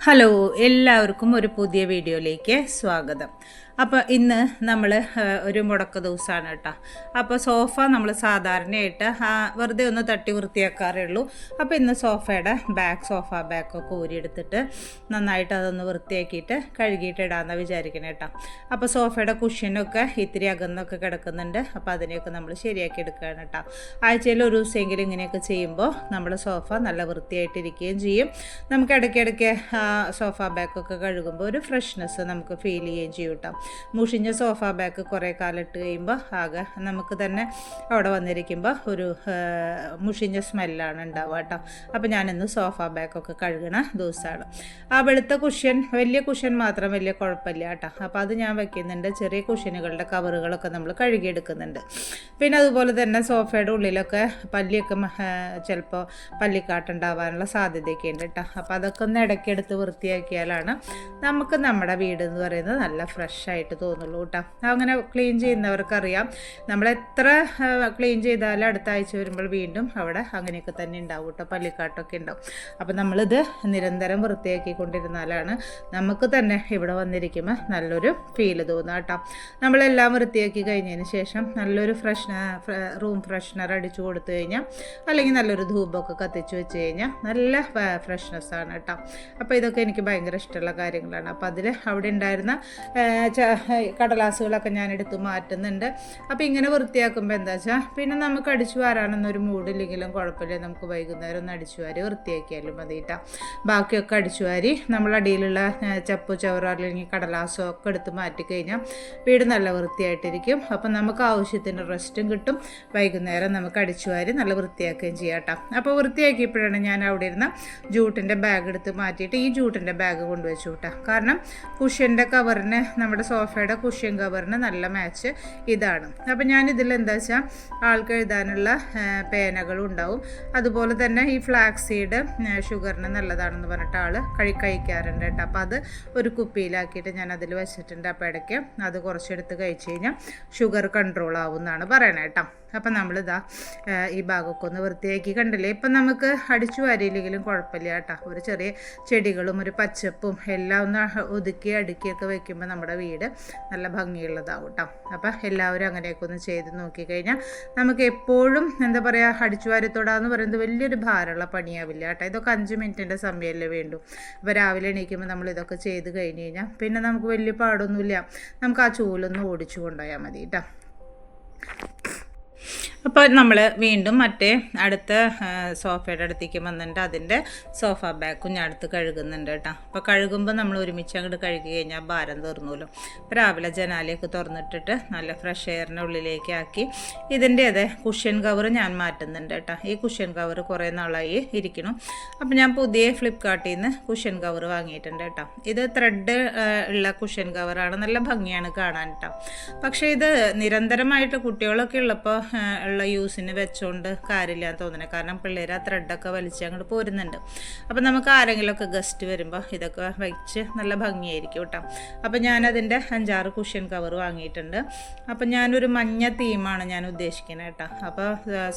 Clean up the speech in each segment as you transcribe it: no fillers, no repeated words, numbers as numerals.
Hello, എല്ലാവർക്കും ഒരു പുതിയ വീഡിയോയിലേക്ക് സ്വാഗതം. അപ്പോൾ ഇന്ന് നമ്മൾ ഒരു മുടക്ക ദിവസമാണ് കേട്ടോ. അപ്പോൾ സോഫ നമ്മൾ സാധാരണയായിട്ട് വെറുതെ ഒന്ന് തട്ടി വൃത്തിയാക്കാറേ ഉള്ളൂ. അപ്പോൾ ഇന്ന് സോഫ ബാക്കൊക്കെ ഊരിയെടുത്തിട്ട് നന്നായിട്ട് അതൊന്ന് വൃത്തിയാക്കിയിട്ട് കഴുകിയിട്ട് ഇടാമെന്ന് വിചാരിക്കണം കേട്ടോ. അപ്പോൾ സോഫയുടെ കുഷ്യനൊക്കെ ഇത്തിരി അകന്നൊക്കെ കിടക്കുന്നുണ്ട്. അപ്പോൾ അതിനെയൊക്കെ നമ്മൾ ശരിയാക്കി എടുക്കുകയാണ് കേട്ടോ. ആഴ്ചയിൽ ഒരു ദിവസമെങ്കിലും ഇങ്ങനെയൊക്കെ ചെയ്യുമ്പോൾ നമ്മുടെ സോഫ നല്ല വൃത്തിയായിട്ടിരിക്കുകയും ചെയ്യും. നമുക്ക് ഇടയ്ക്കിടയ്ക്ക് സോഫ ബാക്കൊക്കെ കഴുകുമ്പോൾ ഒരു ഫ്രഷ്നെസ് നമുക്ക് ഫീൽ ചെയ്യുകയും ചെയ്യും കേട്ടോ. മുഷിഞ്ഞ സോഫ ബാക്ക് കുറേ കാലം ഇട്ട് കഴിയുമ്പോൾ ആകെ നമുക്ക് തന്നെ അവിടെ വന്നിരിക്കുമ്പോൾ ഒരു മുഷിഞ്ഞ സ്മെല്ലാണ് ഉണ്ടാവുക കേട്ടോ. അപ്പോൾ ഞാനിന്ന് സോഫ ബാക്കൊക്കെ കഴുകണ ദിവസമാണ്. ആ വെളുത്ത കുഷ്യൻ, വലിയ കുഷ്യൻ മാത്രം വലിയ കുഴപ്പമില്ല കേട്ടോ. അപ്പോൾ അത് ഞാൻ വയ്ക്കുന്നുണ്ട്. ചെറിയ കുഷ്യനുകളുടെ കവറുകളൊക്കെ നമ്മൾ കഴുകിയെടുക്കുന്നുണ്ട്. പിന്നെ അതുപോലെ തന്നെ സോഫയുടെ ഉള്ളിലൊക്കെ പല്ലിയൊക്കെ ചിലപ്പോൾ പല്ലിക്കാട്ടുണ്ടാവാനുള്ള സാധ്യതയൊക്കെ ഉണ്ട് കേട്ടോ. അപ്പോൾ അതൊക്കെ ഒന്ന് ഇടയ്ക്കെടുത്ത് വൃത്തിയാക്കിയാലാണ് നമുക്ക് നമ്മുടെ വീട് എന്ന് പറയുന്നത് നല്ല ഫ്രഷായിട്ട് തോന്നുള്ളൂ കേട്ടോ. അങ്ങനെ ക്ലീൻ ചെയ്യുന്നവർക്കറിയാം, നമ്മളെത്ര ക്ലീൻ ചെയ്താലും അടുത്ത ആഴ്ച വരുമ്പോൾ വീണ്ടും അവിടെ അങ്ങനെയൊക്കെ തന്നെ ഉണ്ടാവും കേട്ടോ, പല്ലിക്കാട്ടൊക്കെ ഉണ്ടാവും. അപ്പോൾ നമ്മളിത് നിരന്തരം വൃത്തിയാക്കിക്കൊണ്ടിരുന്നാലാണ് നമുക്ക് തന്നെ ഇവിടെ വന്നിരിക്കുമ്പോൾ നല്ലൊരു ഫീല് തോന്നുക കേട്ടോ. നമ്മളെല്ലാം വൃത്തിയാക്കി കഴിഞ്ഞതിന് ശേഷം നല്ലൊരു റൂം ഫ്രഷ്നർ അടിച്ചു കൊടുത്തു കഴിഞ്ഞാൽ, അല്ലെങ്കിൽ നല്ലൊരു ധൂപമൊക്കെ കത്തിച്ച് വെച്ച് കഴിഞ്ഞാൽ നല്ല ഫ്രഷ്നെസ്സാണ് കേട്ടോ. അപ്പോൾ ഇതൊക്കെ എനിക്ക് ഭയങ്കര ഇഷ്ടമുള്ള കാര്യങ്ങളാണ്. അപ്പോൾ അതിൽ അവിടെ ഉണ്ടായിരുന്ന കടലാസുകളൊക്കെ ഞാൻ എടുത്ത് മാറ്റുന്നുണ്ട്. അപ്പോൾ ഇങ്ങനെ വൃത്തിയാക്കുമ്പോൾ എന്താ വെച്ചാൽ പിന്നെ നമുക്ക് അടിച്ചു വാരാനൊന്നൊരു മൂടില്ലെങ്കിലും കുഴപ്പമില്ല, നമുക്ക് വൈകുന്നേരം ഒന്ന് അടിച്ചു വാരി വൃത്തിയാക്കിയാലും മതി കേട്ടോ. ബാക്കിയൊക്കെ അടിച്ചു വാരി നമ്മളടിയിലുള്ള ചപ്പു ചവറോ അല്ലെങ്കിൽ കടലാസോ ഒക്കെ എടുത്ത് മാറ്റിക്കഴിഞ്ഞാൽ വീട് നല്ല വൃത്തിയായിട്ടിരിക്കും. അപ്പം നമുക്ക് ആവശ്യത്തിന് റെസ്റ്റും കിട്ടും. വൈകുന്നേരം നമുക്ക് അടിച്ചു വാരി നല്ല വൃത്തിയാക്കുകയും ചെയ്യാം കേട്ടോ. അപ്പോൾ വൃത്തിയാക്കിയപ്പോഴാണ് ഞാൻ അവിടെ ഇരുന്ന ജൂട്ടിൻ്റെ ബാഗ് എടുത്ത് മാറ്റിയിട്ട് ഈ ജൂട്ടിൻ്റെ ബാഗ് കൊണ്ടുവച്ചു കേട്ടോ. കാരണം കുഷ്യൻ്റെ കവറിന്, നമ്മുടെ സോഫയുടെ കുഷ്യൻ കവറിന് നല്ല മാച്ച് ഇതാണ്. അപ്പോൾ ഞാനിതിൽ എന്താ വെച്ചാൽ ആൾക്ക് എഴുതാനുള്ള പേനകളും ഉണ്ടാവും. അതുപോലെ തന്നെ ഈ ഫ്ലാക്സ് സീഡ് ഷുഗറിന് നല്ലതാണെന്ന് പറഞ്ഞിട്ട് ആൾ കഴിക്കാറുണ്ട് കേട്ടോ. അപ്പോൾ അത് ഒരു കുപ്പിയിലാക്കിയിട്ട് ഞാൻ അതിൽ വെച്ചിട്ടുണ്ട്. അപ്പോൾ ഇടയ്ക്ക് അത് കുറച്ചെടുത്ത് കഴിച്ച് കഴിഞ്ഞാൽ ഷുഗർ കൺട്രോൾ ആവും എന്നാണ് പറയണത് കേട്ടോ. അപ്പം നമ്മളിതാ ഈ ഭാഗമൊക്കെ ഒന്ന് വൃത്തിയാക്കി കണ്ടില്ലേ. ഇപ്പം നമുക്ക് അടിച്ചു വാരിയില്ലെങ്കിലും കുഴപ്പമില്ല കേട്ടോ. ഒരു ചെറിയ ചെടികളും ഒരു പച്ചപ്പും എല്ലാം ഒന്ന് ഒതുക്കി അടുക്കിയൊക്കെ വെക്കുമ്പോൾ നമ്മുടെ വീട് നല്ല ഭംഗിയുള്ളതാവും കേട്ടോ. അപ്പം എല്ലാവരും അങ്ങനെയൊക്കെ ഒന്ന് ചെയ്ത് നോക്കിക്കഴിഞ്ഞാൽ നമുക്ക് എപ്പോഴും എന്താ പറയുക, അടിച്ചു വാരിത്തോടാന്ന് പറയുന്നത് വലിയൊരു ഭാരമുള്ള പണിയാവില്ല കേട്ടോ. ഇതൊക്കെ 5 മിനിറ്റിൻ്റെ സമയമല്ലേ വേണ്ടു. അപ്പോൾ രാവിലെ എണീക്കുമ്പോൾ നമ്മൾ ഇതൊക്കെ ചെയ്ത് കഴിഞ്ഞ് കഴിഞ്ഞാൽ പിന്നെ നമുക്ക് വലിയ പാടൊന്നുമില്ല. നമുക്ക് ആ ചൂലൊന്ന് ഓടിച്ചു കൊണ്ടുപോയാൽ മതി കേട്ടോ. അപ്പോൾ നമ്മൾ വീണ്ടും മറ്റേ അടുത്ത സോഫയുടെ അടുത്തേക്ക് വന്നിട്ട് അതിൻ്റെ സോഫ ബാക്കും ഞാൻ അടുത്ത് കഴുകുന്നുണ്ട് കേട്ടോ. അപ്പോൾ കഴുകുമ്പോൾ നമ്മൾ ഒരുമിച്ച് അങ്ങോട്ട് കഴുകി കഴിഞ്ഞാൽ ഭാരം തീർന്നുമല്ലോ. അപ്പോൾ രാവിലെ ജനാലയൊക്കെ തുറന്നിട്ടിട്ട് നല്ല ഫ്രഷ് എയറിൻ്റെ ഉള്ളിലേക്ക് ആക്കി ഇതിൻ്റെ അതെ കുഷ്യൻ കവർ ഞാൻ മാറ്റുന്നുണ്ട് കേട്ടോ. ഈ കുഷ്യൻ കവർ കുറേ നാളായി ഇരിക്കണം. അപ്പോൾ ഞാൻ പുതിയ ഫ്ലിപ്കാർട്ടിൽ നിന്ന് കുഷ്യൻ കവർ വാങ്ങിയിട്ടുണ്ട് കേട്ടോ. ഇത് ത്രെഡ് ഉള്ള കുഷ്യൻ കവറാണ്, നല്ല ഭംഗിയാണ് കാണാൻ കേട്ടോ. പക്ഷേ ഇത് നിരന്തരമായിട്ട് കുട്ടികളൊക്കെ ഉള്ളപ്പോൾ ഉള്ള യൂസിന് വെച്ചുകൊണ്ട് കാര്യമില്ലാന്ന് തോന്നുന്നത്. കാരണം പിള്ളേർ ആ ത്രെഡൊക്കെ വലിച്ച് അങ്ങോട്ട് പോരുന്നുണ്ട്. അപ്പോൾ നമുക്ക് ആരെങ്കിലുമൊക്കെ ഗസ്റ്റ് വരുമ്പോൾ ഇതൊക്കെ വെച്ച് നല്ല ഭംഗിയായിരിക്കും കേട്ടോ. അപ്പോൾ ഞാനതിൻ്റെ 5-6 കുഷ്യൻ കവർ വാങ്ങിയിട്ടുണ്ട്. അപ്പോൾ ഞാനൊരു മഞ്ഞ തീമാണ് ഞാൻ ഉദ്ദേശിക്കുന്നത് കേട്ടോ. അപ്പോൾ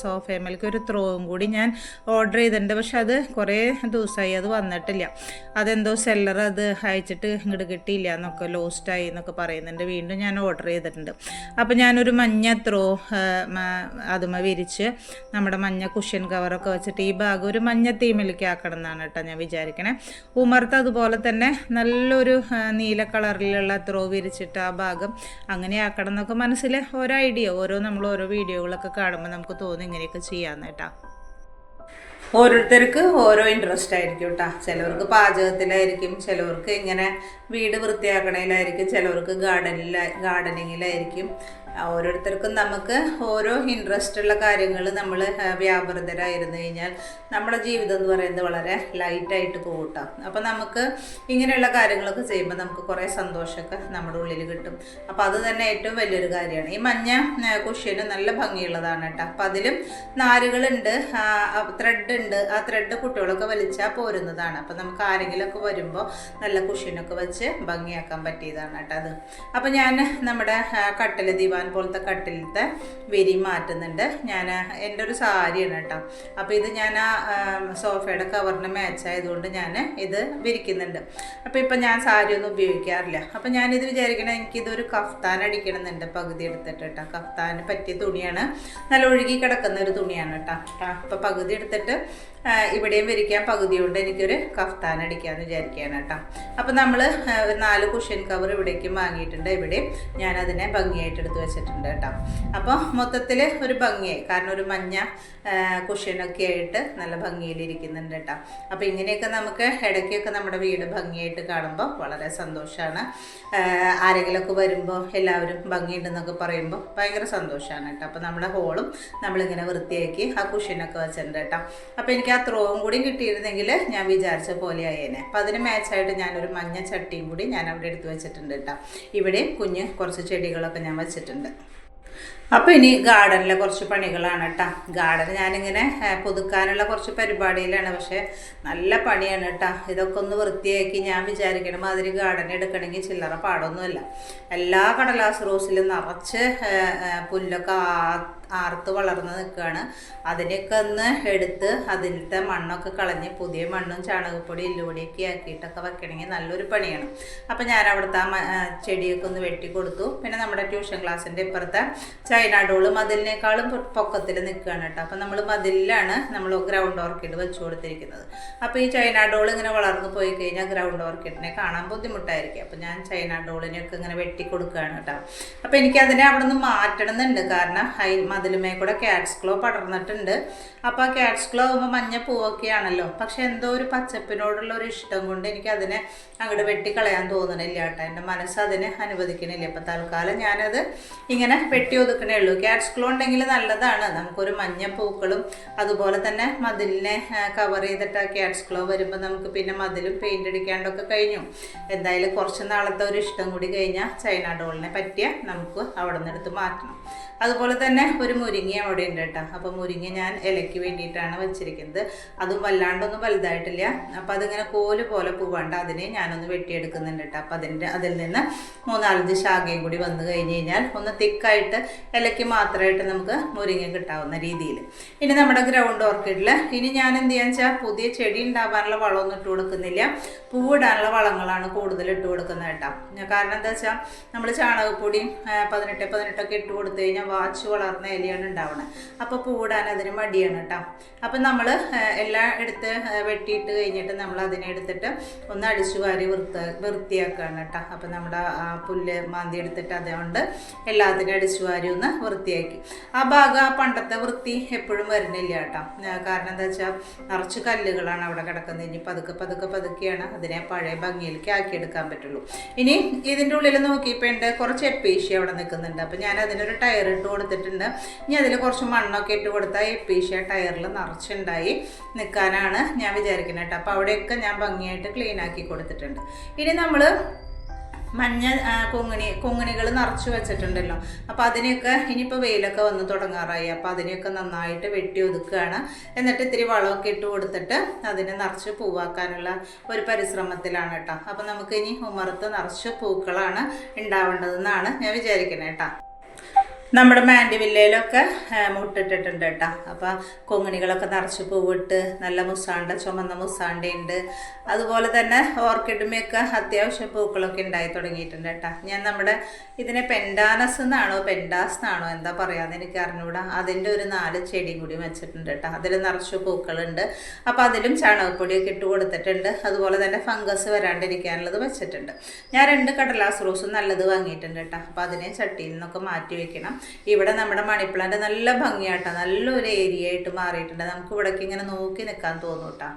സോഫയമേലേക്ക് ഒരു ത്രോവും കൂടി ഞാൻ ഓർഡർ ചെയ്തിട്ടുണ്ട്. പക്ഷെ അത് കുറേ ദിവസമായി അത് വന്നിട്ടില്ല. അതെന്തോ സെല്ലർ അത് അയച്ചിട്ട് ഇങ്ങോട്ട് കിട്ടിയില്ല എന്നൊക്കെ, ലോസ്റ്റായി എന്നൊക്കെ പറയുന്നുണ്ട്. വീണ്ടും ഞാൻ ഓർഡർ ചെയ്തിട്ടുണ്ട്. അപ്പോൾ ഞാനൊരു മഞ്ഞ ത്രോ അതുമ വിരിച്ച് നമ്മുടെ മഞ്ഞ കുഷ്യൻ കവറൊക്കെ വെച്ചിട്ട് ഈ ഭാഗം ഒരു മഞ്ഞ തീമിലേക്ക് ആക്കണം എന്നാണ് കേട്ടോ ഞാൻ വിചാരിക്കണേ. ഉമർത്ത് അതുപോലെ തന്നെ നല്ലൊരു നീല കളറിലുള്ള ത്രോ വിരിച്ചിട്ട് ആ ഭാഗം അങ്ങനെ ആക്കണം എന്നൊക്കെ മനസ്സിൽ ഓരോ ഐഡിയ, നമ്മൾ ഓരോ വീഡിയോകളൊക്കെ കാണുമ്പോൾ നമുക്ക് തോന്നും ഇങ്ങനെയൊക്കെ ചെയ്യാമെന്ന് കേട്ടോ. ഓരോരുത്തർക്ക് ഓരോ ഇൻട്രസ്റ്റ് ആയിരിക്കും കേട്ടോ. ചിലവർക്ക് പാചകത്തിലായിരിക്കും, ചിലവർക്ക് ഇങ്ങനെ വീട് വൃത്തിയാക്കണതിലായിരിക്കും, ചിലവർക്ക് ഗാർഡനിങ്ങിലായിരിക്കും. ഓരോരുത്തർക്കും നമുക്ക് ഓരോ ഇൻട്രസ്റ്റ് ഉള്ള കാര്യങ്ങൾ നമ്മൾ വ്യാപൃതരായിരുന്നു കഴിഞ്ഞാൽ നമ്മുടെ ജീവിതം എന്ന് പറയുന്നത് വളരെ ലൈറ്റായിട്ട് പോകും കേട്ടോ. അപ്പോൾ നമുക്ക് ഇങ്ങനെയുള്ള കാര്യങ്ങളൊക്കെ ചെയ്യുമ്പോൾ നമുക്ക് കുറേ സന്തോഷമൊക്കെ നമ്മുടെ ഉള്ളിൽ കിട്ടും. അപ്പോൾ അത് തന്നെ ഏറ്റവും വലിയൊരു കാര്യമാണ്. ഈ മഞ്ഞ കുഷ്യന് നല്ല ഭംഗിയുള്ളതാണ് കേട്ടോ. അപ്പോൾ അതിലും നാരുകളുണ്ട്, ത്രെഡ് ഉണ്ട്. ആ ത്രെഡ് കുട്ടികളൊക്കെ വലിച്ചാൽ പോരുന്നതാണ്. അപ്പോൾ നമുക്ക് ആരെങ്കിലുമൊക്കെ വരുമ്പോൾ നല്ല കുഷ്യനൊക്കെ വെച്ച് ഭംഗിയാക്കാൻ പറ്റിയതാണ് കേട്ടോ അത്. അപ്പോൾ ഞാൻ നമ്മുടെ കട്ടിൽ ദിവാൻ പോലത്തെ കട്ടിലത്തെ വിരി മാറ്റുന്നുണ്ട്. ഞാൻ എൻ്റെ ഒരു സാരിയാണ് കേട്ടോ. അപ്പോൾ ഇത് ഞാൻ ആ സോഫയുടെ കവറിന് മാച്ച് ആയതുകൊണ്ട് ഞാൻ ഇത് വിരിക്കുന്നുണ്ട്. അപ്പോൾ ഇപ്പം ഞാൻ സാരി ഒന്നും ഉപയോഗിക്കാറില്ല. അപ്പോൾ ഞാനിത് വിചാരിക്കണേ എനിക്കിതൊരു കഫ്താൻ അടിക്കണമെന്നുണ്ട്, പകുതി എടുത്തിട്ട് കേട്ടോ. കഫ്താന് പറ്റിയ തുണിയാണ്, നല്ല ഒഴുകി കിടക്കുന്ന ഒരു തുണിയാണ് കേട്ടോ. അപ്പോൾ പകുതി എടുത്തിട്ട് ഇവിടെയും വിരിക്കാൻ, പകുതി കൊണ്ട് എനിക്കൊരു കഫ്താൻ അടിക്കാമെന്ന് വിചാരിക്കുകയാണ് കേട്ടോ. അപ്പോൾ നമ്മൾ 4 കുഷ്യൻ കവർ ഇവിടേക്കും വാങ്ങിയിട്ടുണ്ട്. ഇവിടെ ഞാനതിനെ ഭംഗിയായിട്ട് എടുത്ത് വെച്ചിട്ടുണ്ട് കേട്ടോ. അപ്പോൾ മൊത്തത്തിൽ ഒരു ഭംഗിയായി, കാരണം ഒരു മഞ്ഞ കുഷ്യനൊക്കെ ആയിട്ട് നല്ല ഭംഗിയിലിരിക്കുന്നുണ്ട് കേട്ടോ. അപ്പോൾ ഇങ്ങനെയൊക്കെ നമുക്ക് ഇടയ്ക്കൊക്കെ നമ്മുടെ വീട് ഭംഗിയായിട്ട് കാണുമ്പോൾ വളരെ സന്തോഷമാണ്. ആരെങ്കിലുമൊക്കെ വരുമ്പോൾ എല്ലാവരും ഭംഗിയുണ്ടെന്നൊക്കെ പറയുമ്പോൾ ഭയങ്കര സന്തോഷമാണ് കേട്ടോ. അപ്പോൾ നമ്മുടെ ഹോളും നമ്മളിങ്ങനെ വൃത്തിയാക്കി ആ കുഷ്യനൊക്കെ വെച്ചിട്ടുണ്ട് കേട്ടോ. അപ്പോൾ എനിക്ക് ആ ത്രോവും കൂടി കിട്ടിയിരുന്നെങ്കിൽ ഞാൻ വിചാരിച്ച പോലെ ആയേനെ. അപ്പോൾ അതിന് മാച്ചായിട്ട് ഞാനൊരു മഞ്ഞ ചട്ടിയും കൂടി ഞാൻ അവിടെ എടുത്ത് വെച്ചിട്ടുണ്ട് കേട്ടോ. ഇവിടെ കുറച്ച് ചെടികളൊക്കെ ഞാൻ വെച്ചിട്ടുണ്ട്. അപ്പോൾ ഇനി ഗാർഡനിലെ കുറച്ച് പണികളാണ് കേട്ടോ. ഗാർഡൻ ഞാനിങ്ങനെ പുതുക്കാനുള്ള കുറച്ച് പരിപാടിയിലാണ്, പക്ഷേ നല്ല പണിയാണ് കേട്ടോ. ഇതൊക്കെ ഒന്ന് വൃത്തിയാക്കി ഞാൻ വിചാരിക്കണം മാതിരി ഗാർഡൻ എടുക്കണമെങ്കിൽ ചില്ലറ പാടൊന്നുമില്ല. എല്ലാ കടലാസ് റോസിലും നിറച്ച് പുല്ലൊക്കെ ആർത്ത് വളർന്ന് നിൽക്കുകയാണ്. അതിനെയൊക്കെ ഒന്ന് എടുത്ത് അതിലത്തെ മണ്ണൊക്കെ കളഞ്ഞ് പുതിയ മണ്ണും ചാണകപ്പൊടി എല്ലുപൊടിയൊക്കെ ആക്കിയിട്ടൊക്കെ വെക്കണമെങ്കിൽ നല്ലൊരു പണിയാണ്. അപ്പം ഞാൻ അവിടുത്തെ ചെടിയൊക്കെ ഒന്ന് വെട്ടി കൊടുത്തു. പിന്നെ നമ്മുടെ ട്യൂഷൻ ക്ലാസ്സിൻ്റെ ഇപ്പുറത്തെ ചൈന ഡോള് മതിലിനേക്കാളും പൊക്കത്തിൽ നിൽക്കുകയാണ് കേട്ടോ. അപ്പം നമ്മൾ മതിലിലാണ് നമ്മൾ ഗ്രൗണ്ട് ഓർക്കിഡ് വെച്ച് കൊടുത്തിരിക്കുന്നത്. അപ്പോൾ ഈ ചൈന ഡോൾ ഇങ്ങനെ വളർന്നു പോയി കഴിഞ്ഞാൽ ഗ്രൗണ്ട് ഓർക്കിഡിനെ കാണാൻ ബുദ്ധിമുട്ടായിരിക്കും. അപ്പോൾ ഞാൻ ചൈന ഡോളിനെയൊക്കെ ഇങ്ങനെ വെട്ടി കൊടുക്കുകയാണ് കേട്ടോ. അപ്പോൾ എനിക്കതിനെ അവിടെ നിന്ന് മാറ്റണം എന്നുണ്ട്, കാരണം മതിലുമേ കൂടെ ക്യാറ്റ്സ് ക്ലോ പടർന്നിട്ടുണ്ട്. അപ്പോൾ ആ ക്യാറ്റ്സ് ക്ലോ ആകുമ്പോൾ മഞ്ഞ പൂവൊക്കെ ആണല്ലോ, പക്ഷെ എന്തോ ഒരു പച്ചപ്പിനോടുള്ള ഒരു ഇഷ്ടം കൊണ്ട് എനിക്കതിനെ അങ്ങോട്ട് വെട്ടിക്കളയാൻ തോന്നണില്ല കേട്ടോ. എൻ്റെ മനസ്സ് അതിനെ അനുവദിക്കണില്ല. അപ്പോൾ തൽക്കാലം ഞാനത് ഇങ്ങനെ വെട്ടി ഒതുക്കണേ ഉള്ളൂ. ക്യാറ്റ്സ് ക്ലോ ഉണ്ടെങ്കിൽ നല്ലതാണ്, നമുക്കൊരു മഞ്ഞ പൂക്കളും അതുപോലെ തന്നെ മതിലിനെ കവർ ചെയ്തിട്ട് ആ ക്യാറ്റ്സ് ക്ലോ വരുമ്പോൾ നമുക്ക് പിന്നെ മതിലും പെയിൻ്റ് അടിക്കാണ്ടൊക്കെ കഴിഞ്ഞു. എന്തായാലും കുറച്ച് നാളത്തെ ഒരു ഇഷ്ടം കൂടി കഴിഞ്ഞാൽ ചൈന ഡോളിനെ പറ്റിയ നമുക്ക് അവിടെ നിന്ന് എടുത്ത് മാറ്റണം. അതുപോലെ തന്നെ ഒരു മുരിങ്ങ അവിടെ ഉണ്ട് കേട്ടോ. അപ്പോൾ മുരിങ്ങ ഞാൻ ഇലയ്ക്ക് വേണ്ടിയിട്ടാണ് വെച്ചിരിക്കുന്നത്. അതും വല്ലാണ്ടൊന്നും വലുതായിട്ടില്ല. അപ്പോൾ അതിങ്ങനെ കോല് പോലെ പൂവാണ്ട് അതിനെ ഞാനൊന്ന് വെട്ടിയെടുക്കുന്നുണ്ട് കേട്ടോ. അപ്പോൾ അതിൽ നിന്ന് 3-4 ശാഖയും കൂടി വന്നു കഴിഞ്ഞ് കഴിഞ്ഞാൽ ഒന്ന് തിക്കായിട്ട് ഇലയ്ക്ക് മാത്രമായിട്ട് നമുക്ക് മുരിങ്ങ കിട്ടാവുന്ന രീതിയിൽ. ഇനി നമ്മുടെ ഗ്രൗണ്ട് ഓർക്കിഡിൽ ഇനി ഞാൻ എന്ത് ചെയ്യാന്ന് വെച്ചാൽ പുതിയ ചെടി ഉണ്ടാവാനുള്ള വളമൊന്നും ഇട്ട് കൊടുക്കുന്നില്ല, പൂവിടാനുള്ള വളങ്ങളാണ് കൂടുതൽ ഇട്ട് കൊടുക്കുന്നത് കേട്ടോ. കാരണം എന്താ വെച്ചാൽ നമ്മൾ ചാണകപ്പൊടിയും 18 ഇട്ട് കൊടുത്തു കഴിഞ്ഞാൽ വാച്ച് വളർന്ന ഇലയാണ് ഉണ്ടാവുന്നത്. അപ്പോൾ പൂവിടാൻ അതിന് മടിയാണ് കേട്ടോ. അപ്പം നമ്മൾ എല്ലാം എടുത്ത് വെട്ടിയിട്ട് കഴിഞ്ഞിട്ട് നമ്മൾ അതിനെ എടുത്തിട്ട് ഒന്ന് അടിച്ചു വാരി വൃത്തിയാക്കുകയാണ് കേട്ടോ. അപ്പം നമ്മുടെ പുല്ല് മാന്തി എടുത്തിട്ട് അതുകൊണ്ട് എല്ലാത്തിനും അടിച്ചു വാരി ഒന്ന് വൃത്തിയാക്കി. ആ ഭാഗം ആ പണ്ടത്തെ വൃത്തി എപ്പോഴും വരുന്നില്ല കേട്ടോ. കാരണം എന്താ വെച്ചാൽ നിറച്ച് കല്ലുകളാണ് അവിടെ കിടക്കുന്നത്. ഇനി പതുക്കെയാണ് അതിനെ പഴയ ഭംഗിയിലേക്ക് ആക്കിയെടുക്കാൻ പറ്റുള്ളൂ. ഇനി ഇതിൻ്റെ ഉള്ളിൽ നോക്കിയപ്പോൾ ഉണ്ട് കുറച്ച് എപ്പീഷ്യ അവിടെ നിൽക്കുന്നുണ്ട്. അപ്പം ഞാൻ അതിനൊരു ടയർ ഇട്ട് കൊടുത്തിട്ടുണ്ട്. ഇനി അതിൽ കുറച്ച് മണ്ണൊക്കെ ഇട്ട് കൊടുത്താൽ എപ്പീഷ്യ ടയറിൽ നിറച്ചുണ്ടായി നിൽക്കാനാണ് ഞാൻ വിചാരിക്കുന്നത് കേട്ടോ. അപ്പോൾ അവിടെയൊക്കെ ഞാൻ ഭംഗിയായിട്ട് ക്ലീൻ ആക്കി കൊടുത്തിട്ടുണ്ട്. ഇനി നമ്മൾ മഞ്ഞ കൊങ്ങിണികൾ നിറച്ച് വെച്ചിട്ടുണ്ടല്ലോ. അപ്പോൾ അതിനെയൊക്കെ ഇനിയിപ്പോൾ വെയിലൊക്കെ വന്ന് തുടങ്ങാറായി. അപ്പോൾ അതിനെയൊക്കെ നന്നായിട്ട് വെട്ടി ഒതുക്കുകയാണ്. എന്നിട്ട് ഇത്തിരി വളമൊക്കെ ഇട്ട് കൊടുത്തിട്ട് അതിനെ നിറച്ച് പൂവാക്കാനുള്ള ഒരു പരിശ്രമത്തിലാണ് കേട്ടോ. അപ്പോൾ നമുക്ക് ഇനി ഉമ്മറത്ത് നിറച്ച് പൂക്കളാണ് ഉണ്ടാവേണ്ടതെന്നാണ് ഞാൻ വിചാരിക്കുന്നത് കേട്ടോ. നമ്മുടെ മാൻഡിവില്ലയിലൊക്കെ മുട്ടിട്ടിട്ടുണ്ട് കേട്ടോ. അപ്പോൾ കൊങ്ങിണികളൊക്കെ നിറച്ച് പൂവിട്ട് നല്ല മുസാണ്ട, ചുമന്ന മുസാണ്ടയുണ്ട്. അതുപോലെ തന്നെ ഓർക്കിഡുമൊക്കെ അത്യാവശ്യം പൂക്കളൊക്കെ ഉണ്ടായി തുടങ്ങിയിട്ടുണ്ട് കേട്ടോ. ഞാൻ നമ്മുടെ ഇതിനെ പെൻഡാനസ് എന്നാണോ പെൻഡാസ് എന്നാണോ എന്താ പറയാമെന്ന് എനിക്ക് അറിഞ്ഞൂടാ, അതിൻ്റെ ഒരു 4 ചെടിയും കൂടി വെച്ചിട്ടുണ്ട് കേട്ടോ. അതിൽ നിറച്ച് പൂക്കളുണ്ട്. അപ്പോൾ അതിലും ചാണകപ്പൊടിയൊക്കെ ഇട്ട് കൊടുത്തിട്ടുണ്ട്. അതുപോലെ തന്നെ ഫംഗസ് വരാണ്ടിരിക്കാനുള്ളത് വെച്ചിട്ടുണ്ട്. ഞാൻ 2 കടലാസ് റോസും നല്ലത് വാങ്ങിയിട്ടുണ്ട് കേട്ടോ. അപ്പോൾ അതിനെ ചട്ടിയിൽ നിന്നൊക്കെ മാറ്റി വെക്കണം. ഇവിടെ നമ്മുടെ മണി പ്ലാന്റ് നല്ല ഭംഗിയാട്ടോ, നല്ലൊരു ഏരിയ ആയിട്ട് മാറിയിട്ടുണ്ട്. നമുക്ക് ഇവിടേക്ക് ഇങ്ങനെ നോക്കി നിൽക്കാൻ തോന്നും കേട്ടോ.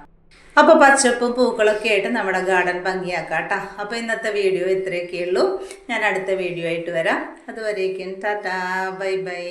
അപ്പോൾ പച്ചപ്പും പൂക്കളൊക്കെ ആയിട്ട് നമ്മുടെ ഗാർഡൻ ഭംഗിയാക്കാം കേട്ടോ. അപ്പോൾ ഇന്നത്തെ വീഡിയോ ഇത്രയൊക്കെ ഉള്ളൂ. ഞാൻ അടുത്ത വീഡിയോ ആയിട്ട് വരാം. അതുവരേക്കും ടാറ്റാ, ബൈ ബൈ.